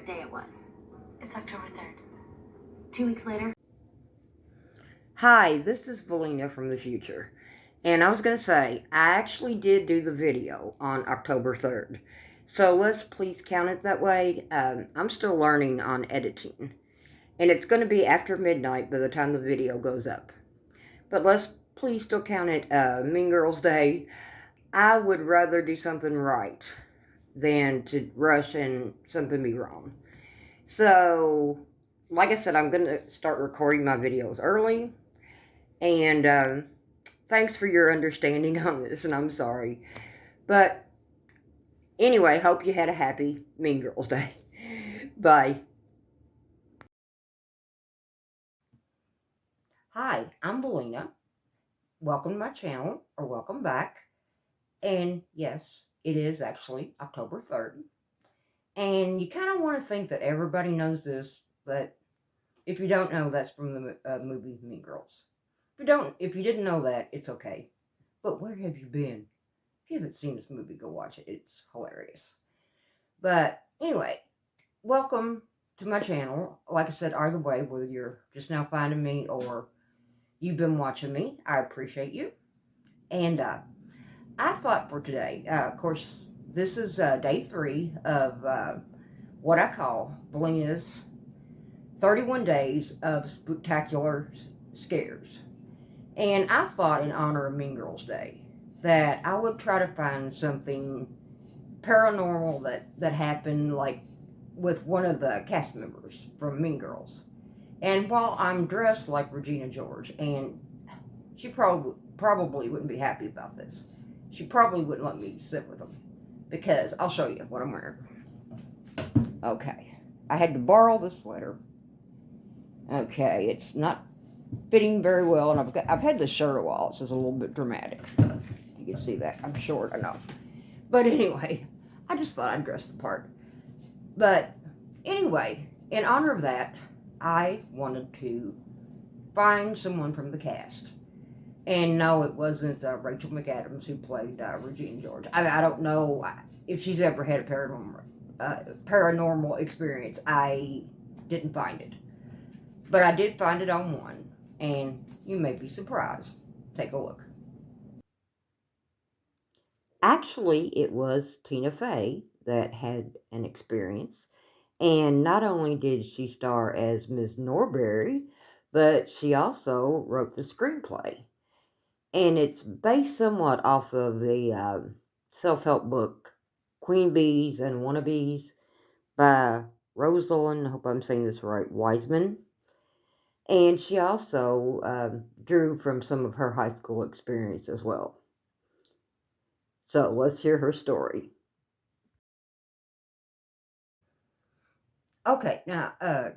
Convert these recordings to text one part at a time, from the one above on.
what day it was. It's October 3rd. 2 weeks later. Hi, this is Velina from the future. And I was going to say, I actually did do the video on October 3rd. So let's please count it that way. I'm still learning on editing. And it's going to be after midnight by the time the video goes up. But let's please still count it Mean Girls Day. I would rather do something right than to rush and something be wrong. So, like I said, I'm going to start recording my videos early. And thanks for your understanding on this, and I'm sorry. But anyway, hope you had a happy Mean Girls Day. Bye. Hi, I'm Velina. Welcome to my channel, or welcome back. And yes, it is actually October 3rd. And you kind of want to think that everybody knows this, but if you don't know, that's from the movie Mean Girls. If you didn't know that, it's okay. But where have you been? If you haven't seen this movie, go watch it. It's hilarious. But anyway, welcome to my channel. Like I said, either way, whether you're just now finding me or you've been watching me, I appreciate you. And I thought for today, of course, this is day 3 of what I call Velina's 31 Days of Spooktacular Scares. And I thought, in honor of Mean Girls Day, that I would try to find something paranormal that happened, like with one of the cast members from Mean Girls. And while I'm dressed like Regina George, and she probably wouldn't be happy about this, she probably wouldn't let me sit with them, because I'll show you what I'm wearing. Okay, I had to borrow the sweater. Okay, it's not fitting very well, and I've had this shirt a while. It's just a little bit dramatic. You can see that. I'm short, I know. But anyway, I just thought I'd dress the part. But anyway, in honor of that, I wanted to find someone from the cast. And no, it wasn't Rachel McAdams who played Regina George. I don't know if she's ever had a paranormal experience. I didn't find it. But I did find it on one. And you may be surprised. Take a look. Actually, it was Tina Fey that had an experience. And not only did she star as Ms. Norbury, but she also wrote the screenplay. And it's based somewhat off of the self-help book Queen Bees and Wannabes by Rosalind, I hope I'm saying this right, Wiseman. And she also drew from some of her high school experience as well. So let's hear her story. Okay, now,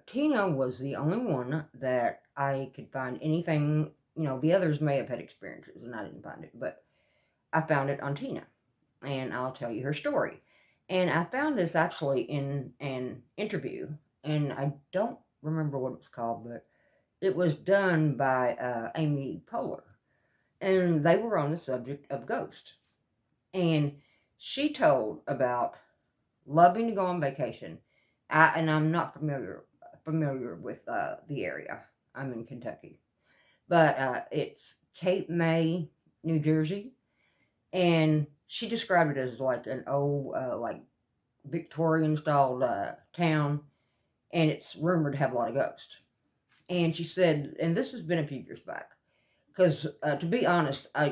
Tina was the only one that I could find anything. The others may have had experiences, and I didn't find it, but I found it on Tina, and I'll tell you her story. And I found this actually in an interview, and I don't remember what it was called, but it was done by Amy Poehler, and they were on the subject of ghosts. And she told about loving to go on vacation. And I'm not familiar with the area. I'm in Kentucky, but it's Cape May, New Jersey, and she described it as like an old, like Victorian style town, and it's rumored to have a lot of ghosts. And she said, and this has been a few years back, because to be honest, I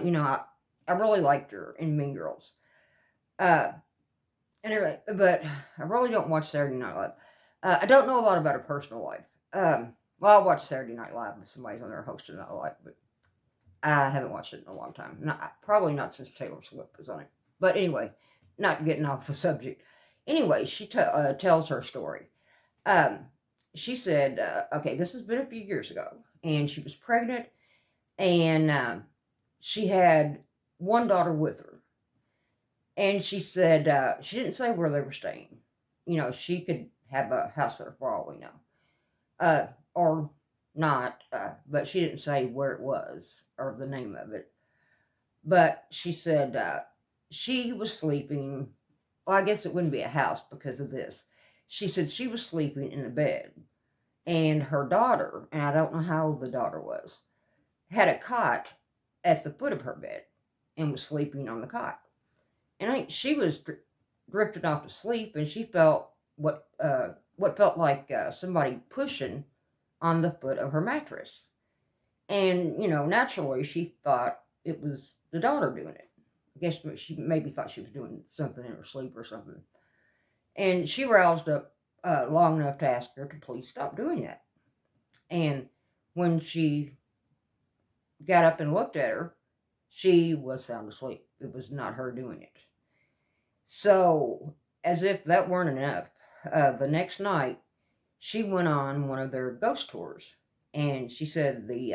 really liked her in Mean Girls. Anyway, but I really don't watch Saturday Night Live. I don't know a lot about her personal life. Well, I watch Saturday Night Live if somebody's on there hosting that live, but I haven't watched it in a long time. Probably not since Taylor Swift was on it. But anyway, not getting off the subject. Anyway, she tells her story. She said, okay, this has been a few years ago, and she was pregnant, and she had one daughter with her. And she said, she didn't say where they were staying. She could have a house there for all we know. Or not, but she didn't say where it was or the name of it. But she said she was sleeping. Well, I guess it wouldn't be a house because of this. She said she was sleeping in the bed, and her daughter, and I don't know how old the daughter was, had a cot at the foot of her bed and was sleeping on the cot. And she was drifting off to sleep, and she felt what felt like somebody pushing on the foot of her mattress. And naturally, she thought it was the daughter doing it. I guess she maybe thought she was doing something in her sleep or something. And she roused up long enough to ask her to please stop doing that. And when she got up and looked at her, she was sound asleep. It was not her doing it. So, as if that weren't enough, the next night she went on one of their ghost tours, and she said the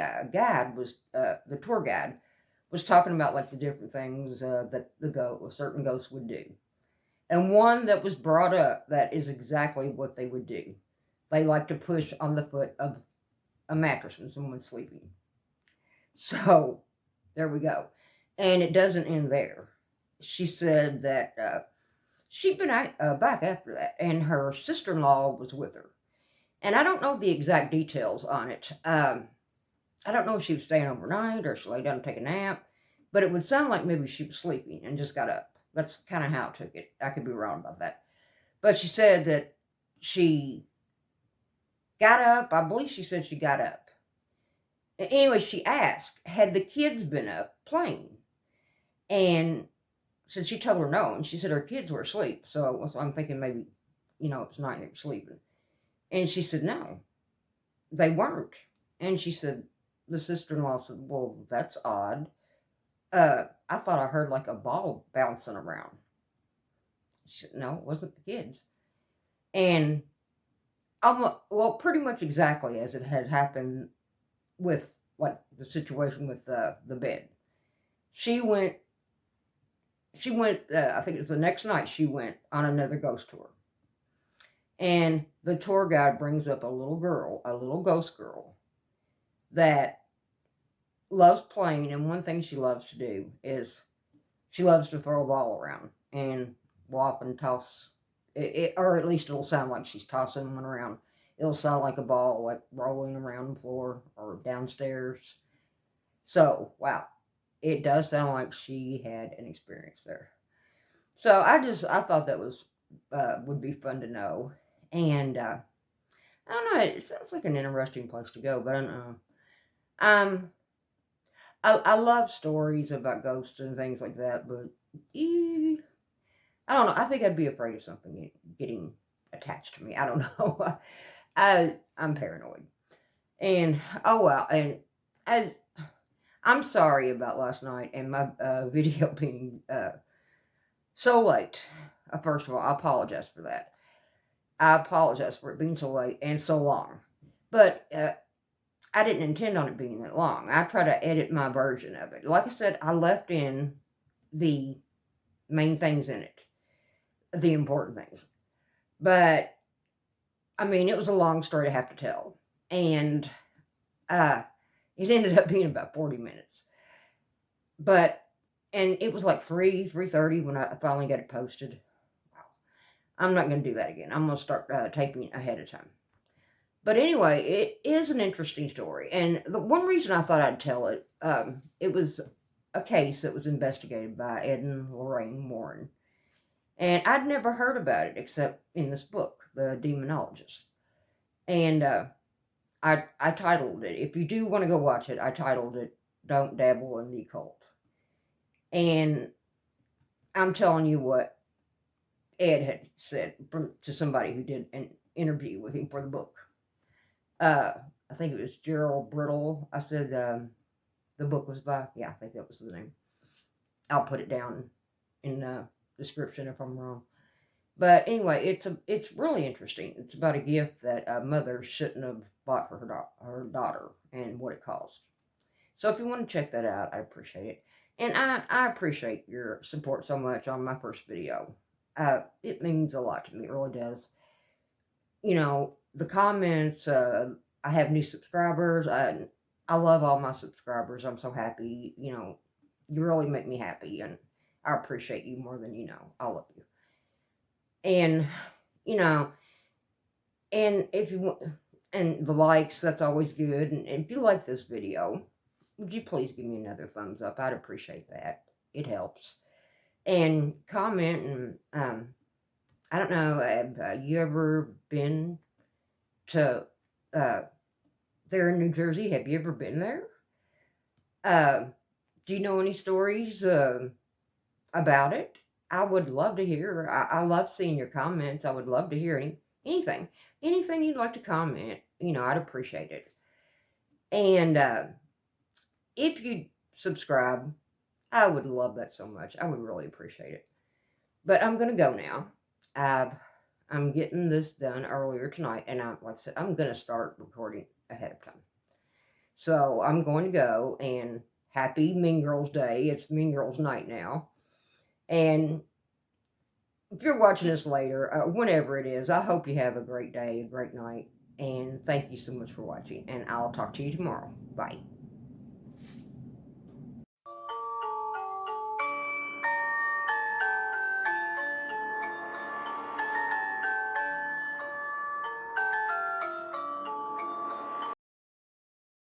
the tour guide was talking about like the different things that a certain ghost would do, and one that was brought up that is exactly what they would do. They like to push on the foot of a mattress when someone's sleeping. So there we go, and it doesn't end there. She said that she'd been back after that, and her sister-in-law was with her. And I don't know the exact details on it. I don't know if she was staying overnight or she lay down to take a nap, but it would sound like maybe she was sleeping and just got up. That's kind of how I took it. I could be wrong about that. But she said that she got up. I believe she said she got up. Anyway, she asked, had the kids been up playing? And since she told her no, and she said her kids were asleep. So I'm thinking maybe, it's night and they were sleeping. And she said, no, they weren't. And she said, the sister-in-law said, well, that's odd. I thought I heard like a ball bouncing around. She said, no, it wasn't the kids. And pretty much exactly as it had happened with like the situation with the bed. She went, I think it was the next night she went on another ghost tour. And the tour guide brings up a little ghost girl that loves playing. And one thing she loves to do is she loves to throw a ball around and whop and toss it, or at least it'll sound like she's tossing one around. It'll sound like a ball, like rolling around the floor or downstairs. So, wow, it does sound like she had an experience there. So I thought that was would be fun to know, and I don't know. It sounds like an interesting place to go, but I don't know. Um, I love stories about ghosts and things like that, but I don't know. I think I'd be afraid of something getting attached to me. I don't know. I'm paranoid, and oh well, and I I'm sorry about last night and my video being so late. First of all, I apologize for that. I apologize for it being so late and so long. But I didn't intend on it being that long. I try to edit my version of it. Like I said, I left in the main things in it, the important things. But, I mean, it was a long story to have to tell. And it ended up being about 40 minutes. But, and it was like 3:30 when I finally got it posted. Wow. I'm not going to do that again. I'm going to start taping ahead of time. But anyway, it is an interesting story. And the one reason I thought I'd tell it, it was a case that was investigated by Ed and Lorraine Warren. And I'd never heard about it except in this book, The Demonologist. And I titled it, if you do want to go watch it, I titled it, Don't Dabble in the Occult. And I'm telling you what Ed had said to somebody who did an interview with him for the book. I think it was Gerald Brittle. I said the book was by. Yeah, I think that was the name. I'll put it down in the description if I'm wrong. But anyway, it's really interesting. It's about a gift that a mother shouldn't have bought for her daughter and what it cost. So if you want to check that out, I appreciate it. And I appreciate your support so much on my first video. It means a lot to me. It really does. The comments, I have new subscribers. I love all my subscribers. I'm so happy. You really make me happy. And I appreciate you more than you know. I love you. And, And if you want, and the likes, that's always good. And if you like this video, would you please give me another thumbs up? I'd appreciate that. It helps. And comment. And I don't know, have you ever been to there in New Jersey? Have you ever been there? Do you know any stories about it? I would love to hear. I love seeing your comments. I would love to hear anything. Anything you'd like to comment, I'd appreciate it. And if you subscribe, I would love that so much. I would really appreciate it. But I'm going to go now. I'm getting this done earlier tonight, and like I said, I'm going to start recording ahead of time. So I'm going to go, and happy Mean Girls Day. It's Mean Girls Night now. And if you're watching this later, whenever it is, I hope you have a great day, a great night. And thank you so much for watching. And I'll talk to you tomorrow. Bye.